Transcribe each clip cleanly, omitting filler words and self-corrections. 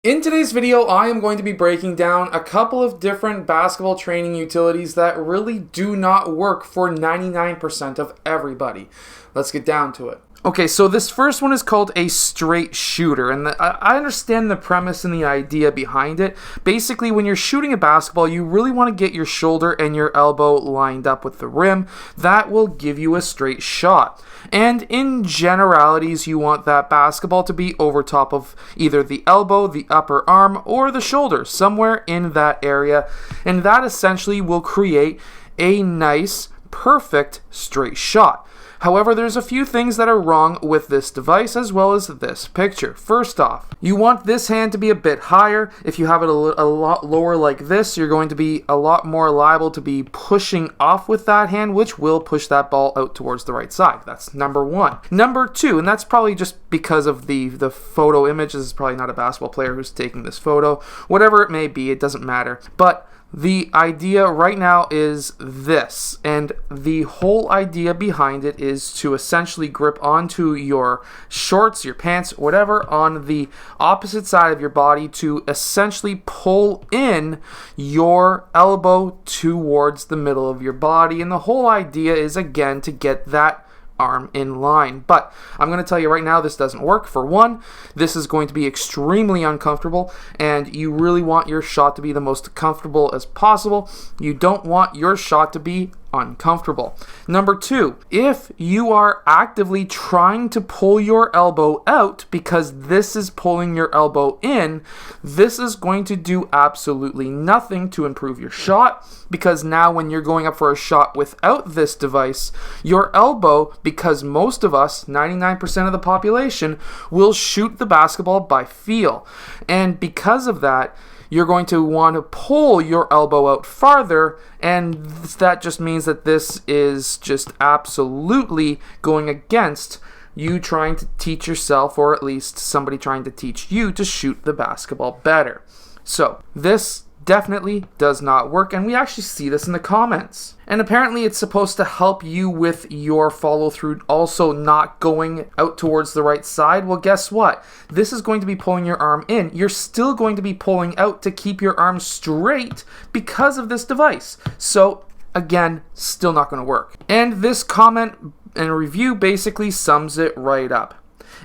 In today's video, I am going to be breaking down a couple of different basketball training utilities that really do not work for 99% of everybody. Let's get down to it. Okay, so this first one is called a straight shooter, and I understand the premise and the idea behind it. Basically, when you're shooting a basketball, you really want to get your shoulder and your elbow lined up with the rim. That will give you a straight shot. And in generalities, you want that basketball to be over top of either the elbow, the upper arm, or the shoulder, somewhere in that area. And that essentially will create a nice, perfect straight shot. However, there's a few things that are wrong with this device as well as this picture. First off, you want this hand to be a bit higher. If you have it a lot lower like this, you're going to be a lot more liable to be pushing off with that hand, which will push that ball out towards the right side. That's number one. Number two, and that's probably just because of the photo image. This is probably not a basketball player who's taking this photo. Whatever it may be, it doesn't matter. But the idea right now is this, and the whole idea behind it is to essentially grip onto your shorts, your pants, whatever, on the opposite side of your body to essentially pull in your elbow towards the middle of your body. And the whole idea is, again, to get that arm in line. But I'm going to tell you right now, this doesn't work. For one, this is going to be extremely uncomfortable, and you really want your shot to be the most comfortable as possible. You don't want your shot to be uncomfortable. Number two, if you are actively trying to pull your elbow out because this is pulling your elbow in, this is going to do absolutely nothing to improve your shot, because now when you're going up for a shot without this device, your elbow, because most of us, 99% of the population, will shoot the basketball by feel. And because of that, you're going to want to pull your elbow out farther, and that just means that this is just absolutely going against you trying to teach yourself, or at least somebody trying to teach you to shoot the basketball better. So this definitely does not work, and we actually see this in the comments. And apparently it's supposed to help you with your follow-through, also not going out towards the right side. Well, guess what? This is going to be pulling your arm in. You're still going to be pulling out to keep your arm straight because of this device. So again, still not going to work. And this comment and review basically sums it right up.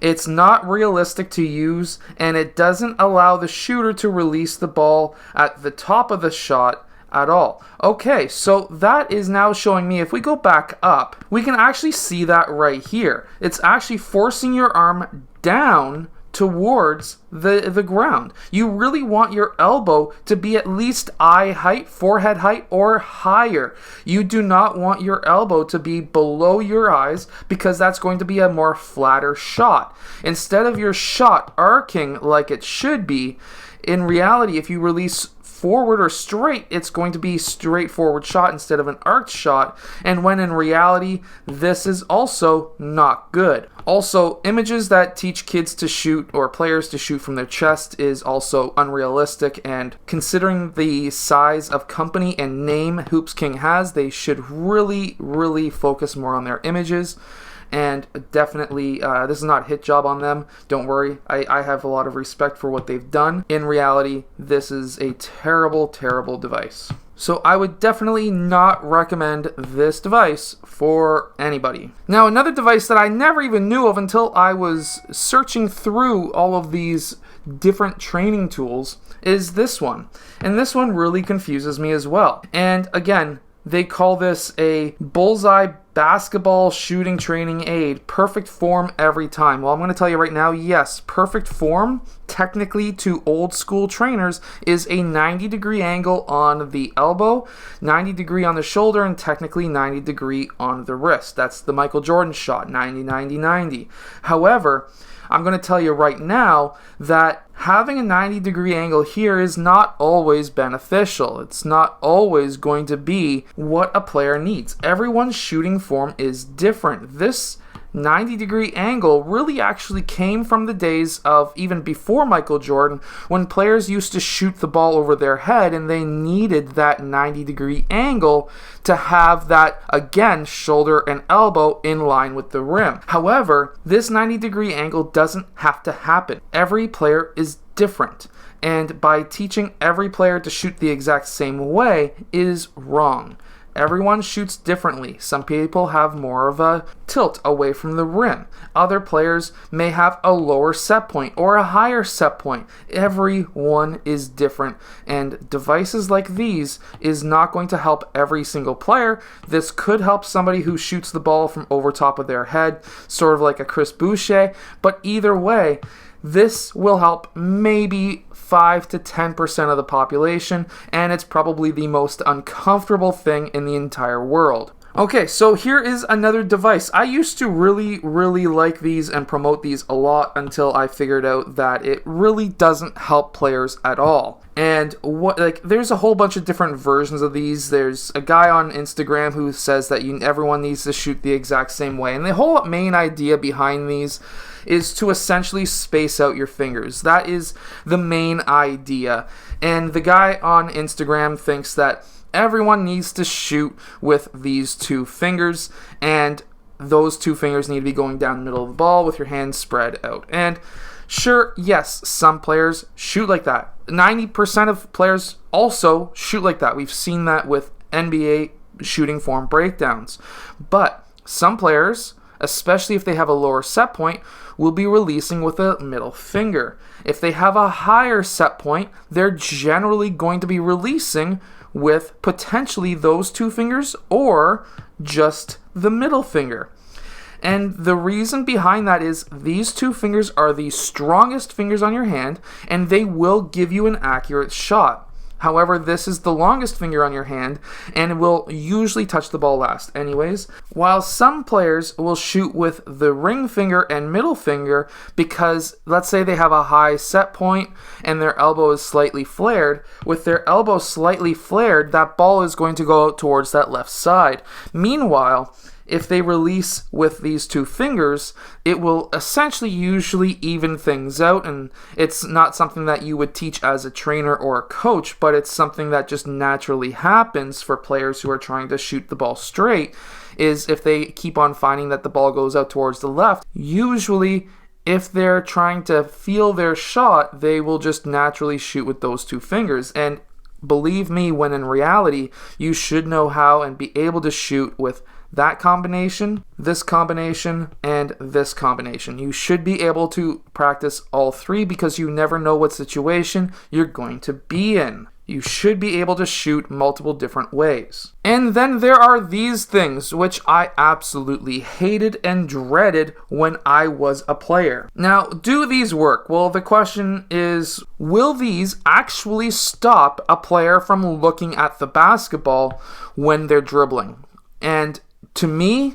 It's not realistic to use, and it doesn't allow the shooter to release the ball at the top of the shot at all. Okay, so that is now showing me, if we go back up, we can actually see that right here. It's actually forcing your arm down towards the ground. You really want your elbow to be at least eye height, forehead height, or higher. You do not want your elbow to be below your eyes, because that's going to be a more flatter shot. Instead of your shot arcing like it should be, in reality, if you release forward or straight, it's going to be straightforward shot instead of an arced shot, and when in reality, this is also not good. Also, images that teach kids to shoot or players to shoot from their chest is also unrealistic, and considering the size of company and name Hoops King has, they should really focus more on their images. And definitely, this is not a hit job on them. Don't worry. I have a lot of respect for what they've done. In reality, this is a terrible device. So I would definitely not recommend this device for anybody. Now, another device that I never even knew of until I was searching through all of these different training tools is this one. And this one really confuses me as well. And again, they call this a Bullseye basketball shooting training aid. Perfect form every time. Well, I'm going to tell you right now, yes, perfect form, technically to old school trainers, is a 90-degree angle on the elbow, 90-degree on the shoulder, and technically 90-degree on the wrist. That's the Michael Jordan shot, 90-90-90. However, I'm going to tell you right now that having a 90-degree angle here is not always beneficial. It's not always going to be what a player needs. Everyone's shooting form is different. This 90-degree angle really actually came from the days of even before Michael Jordan, when players used to shoot the ball over their head and they needed that 90-degree angle to have that, again, shoulder and elbow in line with the rim. However, this 90-degree angle doesn't have to happen. Every player is different. And by teaching every player to shoot the exact same way is wrong. Everyone shoots differently. Some people have more of a tilt away from the rim. Other players may have a lower set point or a higher set point. Everyone is different, and devices like these is not going to help every single player. This could help somebody who shoots the ball from over top of their head, sort of like a Chris Boucher, but either way, this will help maybe 5 to 10% of the population, and it's probably the most uncomfortable thing in the entire world. Okay, so here is another device. I used to really like these and promote these a lot until I figured out that it really doesn't help players at all. And there's a whole bunch of different versions of these. There's a guy on Instagram who says that everyone needs to shoot the exact same way. And the whole main idea behind these is to essentially space out your fingers. That is the main idea. And the guy on Instagram thinks that everyone needs to shoot with these two fingers, and those two fingers need to be going down the middle of the ball with your hands spread out. And sure, yes, some players shoot like that. 90% of players also shoot like that. We've seen that with NBA shooting form breakdowns. But some players, especially if they have a lower set point, will be releasing with a middle finger. If they have a higher set point, they're generally going to be releasing with potentially those two fingers or just the middle finger. And the reason behind that is these two fingers are the strongest fingers on your hand, and they will give you an accurate shot. However, this is the longest finger on your hand, and it will usually touch the ball last anyways, while some players will shoot with the ring finger and middle finger because, let's say they have a high set point and their elbow is slightly flared. With their elbow slightly flared, that ball is going to go out towards that left side. Meanwhile, if they release with these two fingers, it will essentially usually even things out, and it's not something that you would teach as a trainer or a coach, but it's something that just naturally happens for players who are trying to shoot the ball straight, is if they keep on finding that the ball goes out towards the left, usually if they're trying to feel their shot, they will just naturally shoot with those two fingers. And believe me, when in reality, you should know how and be able to shoot with that combination, this combination, and this combination. You should be able to practice all three because you never know what situation you're going to be in. You should be able to shoot multiple different ways. And then there are these things, which I absolutely hated and dreaded when I was a player. Now, do these work? Well, the question is, will these actually stop a player from looking at the basketball when they're dribbling? And to me,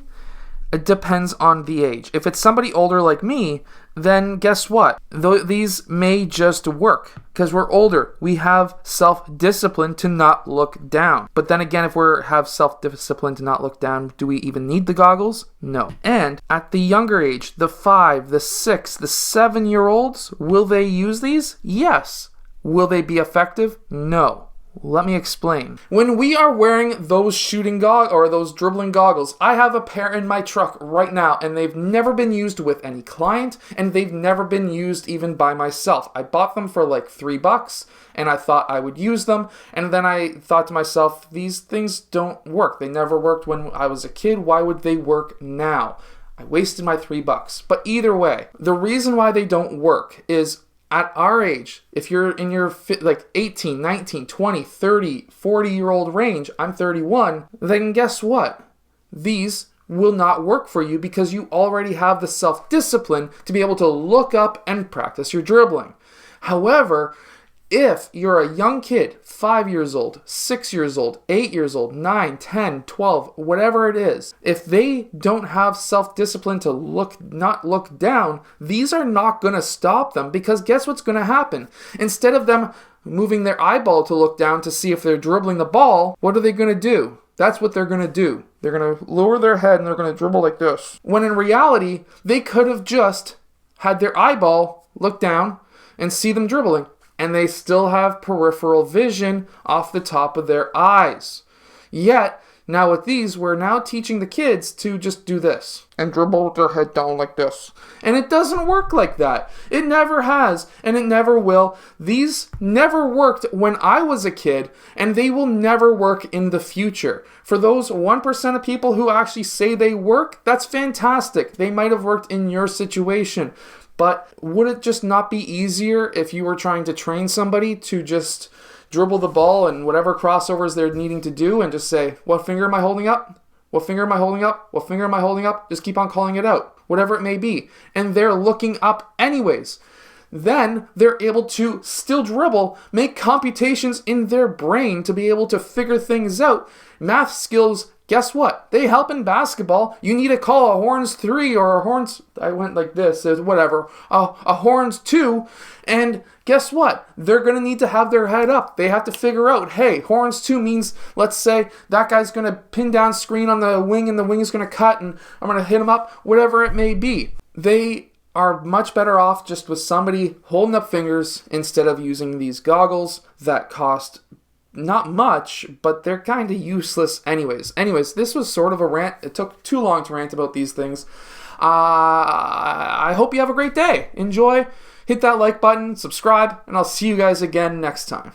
it depends on the age. If it's somebody older like me, then guess what? These may just work because we're older. We have self-discipline to not look down. But then again, if we have self-discipline to not look down, do we even need the goggles? No. And at the younger age, the 5, the 6, the 7-year-olds, will they use these? Yes. Will they be effective? No. Let me explain. When we are wearing those shooting goggles or those dribbling goggles, I have a pair in my truck right now, and they've never been used with any client, and they've never been used even by myself. I bought them for like $3, and I thought I would use them, and then I thought to myself, these things don't work. They never worked when I was a kid. Why would they work now? I wasted my $3. But either way, the reason why they don't work is at our age, if you're in your 18, 19, 20, 30, 40-year-old range, I'm 31, then guess what? These will not work for you because you already have the self-discipline to be able to look up and practice your dribbling. However, if you're a young kid, 5 years old, 6 years old, 8 years old, 9, 10, 12, whatever it is, if they don't have self-discipline to not look down, these are not going to stop them because guess what's going to happen? Instead of them moving their eyeball to look down to see if they're dribbling the ball, what are they going to do? That's what they're going to do. They're going to lower their head and they're going to dribble like this. When in reality, they could have just had their eyeball look down and see them dribbling. And they still have peripheral vision off the top of their eyes. Yet, Now with these, we're now teaching the kids to just do this and dribble with their head down like this. And it doesn't work like that. It never has, and it never will. These never worked when I was a kid, and they will never work in the future. For those 1% of people who actually say they work, that's fantastic. They might have worked in your situation. But would it just not be easier if you were trying to train somebody to just dribble the ball and whatever crossovers they're needing to do and just say, what finger am I holding up? What finger am I holding up? What finger am I holding up? Just keep on calling it out, whatever it may be. And they're looking up anyways. Then they're able to still dribble, make computations in their brain to be able to figure things out. Math skills, guess what? They help in basketball. You need to call a horns 3 or a horns, I went like this, whatever, a horns 2, and guess what? They're going to need to have their head up. They have to figure out, hey, horns 2 means, let's say, that guy's going to pin down screen on the wing and the wing is going to cut and I'm going to hit him up, whatever it may be. They are much better off just with somebody holding up fingers instead of using these goggles that cost not much, but they're kind of useless anyways. This was sort of a rant. It took too long to rant about these things. I hope you have a great day. Enjoy. Hit that like button, subscribe, and I'll see you guys again next time.